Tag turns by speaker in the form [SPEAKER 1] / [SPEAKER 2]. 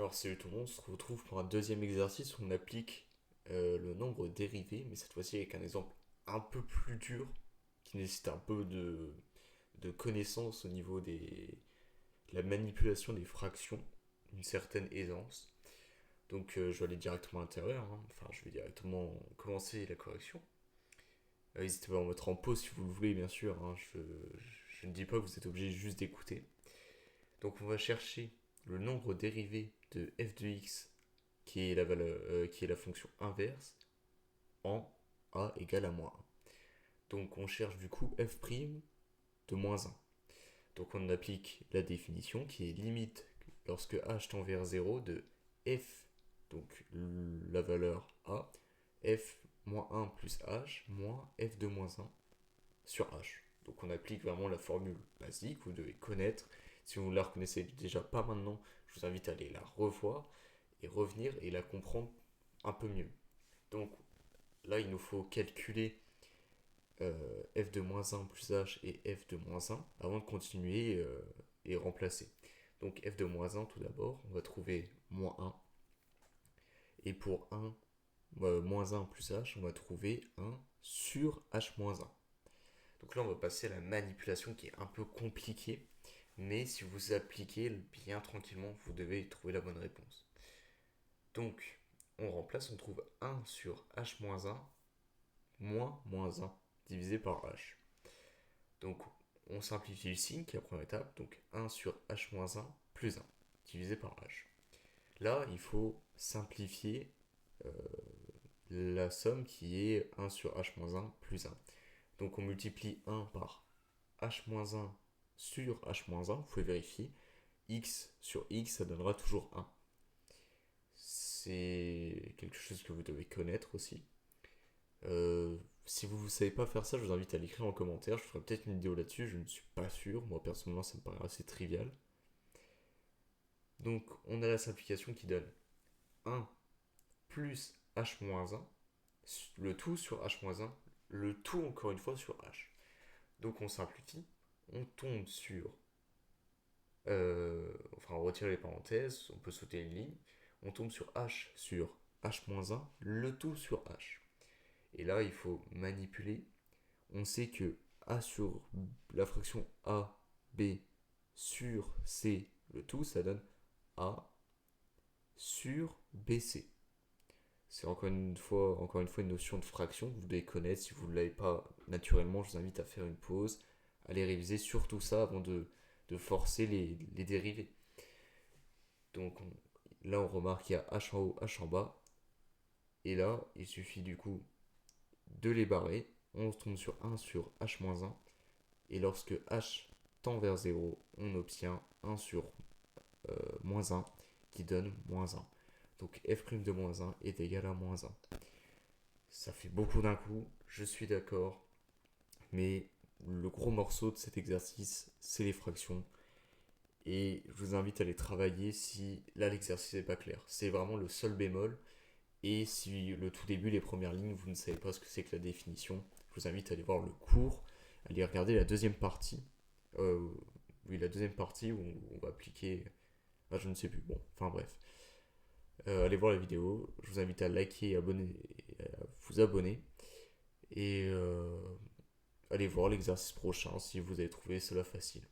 [SPEAKER 1] Alors salut tout le monde, on se retrouve pour un deuxième exercice où on applique le nombre dérivé, mais cette fois-ci avec un exemple un peu plus dur, qui nécessite un peu de connaissance au niveau de la manipulation des fractions, une certaine aisance. Donc je vais aller directement à l'intérieur, hein. Enfin je vais directement commencer la correction. N'hésitez pas à me mettre en pause si vous le voulez bien sûr, hein. Je ne dis pas que vous êtes obligé juste d'écouter. Donc on va chercher le nombre dérivé de f de x qui est la valeur, qui est la fonction inverse en a égale à moins 1. Donc on cherche du coup f' de moins 1. Donc on applique la définition qui est limite lorsque h tend vers 0 de f, donc la valeur a, f moins 1 plus h moins f de moins 1 sur h. Donc on applique vraiment la formule basique, vous devez connaître. Si vous ne la reconnaissez déjà pas maintenant, je vous invite à aller la revoir et revenir et la comprendre un peu mieux. Donc là, il nous faut calculer f de moins 1 plus h et f de moins 1 avant de continuer et remplacer. Donc f de moins 1 tout d'abord, on va trouver moins 1. Et pour 1, moins 1 plus h, on va trouver 1 sur h moins 1. Donc là, on va passer à la manipulation qui est un peu compliquée. Mais si vous appliquez bien tranquillement, vous devez trouver la bonne réponse. Donc, on remplace, on trouve 1 sur h moins 1 moins moins 1 divisé par h. Donc, on simplifie le signe qui est la première étape. Donc, 1 sur h moins 1 plus 1 divisé par h. Là, il faut simplifier euh, la somme qui est 1 sur h moins 1 plus 1. Donc, on multiplie 1 par h-1 sur h-1, vous pouvez vérifier, x sur x, ça donnera toujours 1. C'est quelque chose que vous devez connaître aussi. Si vous ne savez pas faire ça, je vous invite à l'écrire en commentaire. Je ferai peut-être une vidéo là-dessus, je ne suis pas sûr. Moi, personnellement, ça me paraît assez trivial. Donc, on a la simplification qui donne 1 plus h-1, le tout sur h-1, le tout encore une fois sur h. Donc, on simplifie, on tombe sur enfin on retire les parenthèses, on peut sauter une ligne, on tombe sur h sur h-1, le tout sur h. Et là, il faut manipuler. On sait que a sur la fraction a, b sur c, le tout, ça donne a sur bc. C'est encore une fois une notion de fraction que vous devez connaître. Si vous ne l'avez pas naturellement, je vous invite à faire une pause, à les réviser surtout ça avant de forcer les dérivés. Donc là, on remarque qu'il y a h en haut, h en bas. Et là, il suffit du coup de les barrer. On tombe sur 1 sur h-1. Et lorsque h tend vers 0, on obtient 1 sur moins 1 qui donne moins 1. Donc f' de moins 1 est égal à moins 1. Ça fait beaucoup d'un coup, je suis d'accord. Mais le gros morceau de cet exercice, c'est les fractions. Et je vous invite à les travailler si là l'exercice n'est pas clair. C'est vraiment le seul bémol. Et si le tout début, les premières lignes, vous ne savez pas ce que c'est que la définition, je vous invite à aller voir le cours, à aller regarder la deuxième partie. Euh, oui, la deuxième partie où on va appliquer. Ah, je ne sais plus. Bon, enfin bref. Allez voir la vidéo. Je vous invite à liker et à vous abonner. Et allez voir l'exercice prochain si vous avez trouvé cela facile.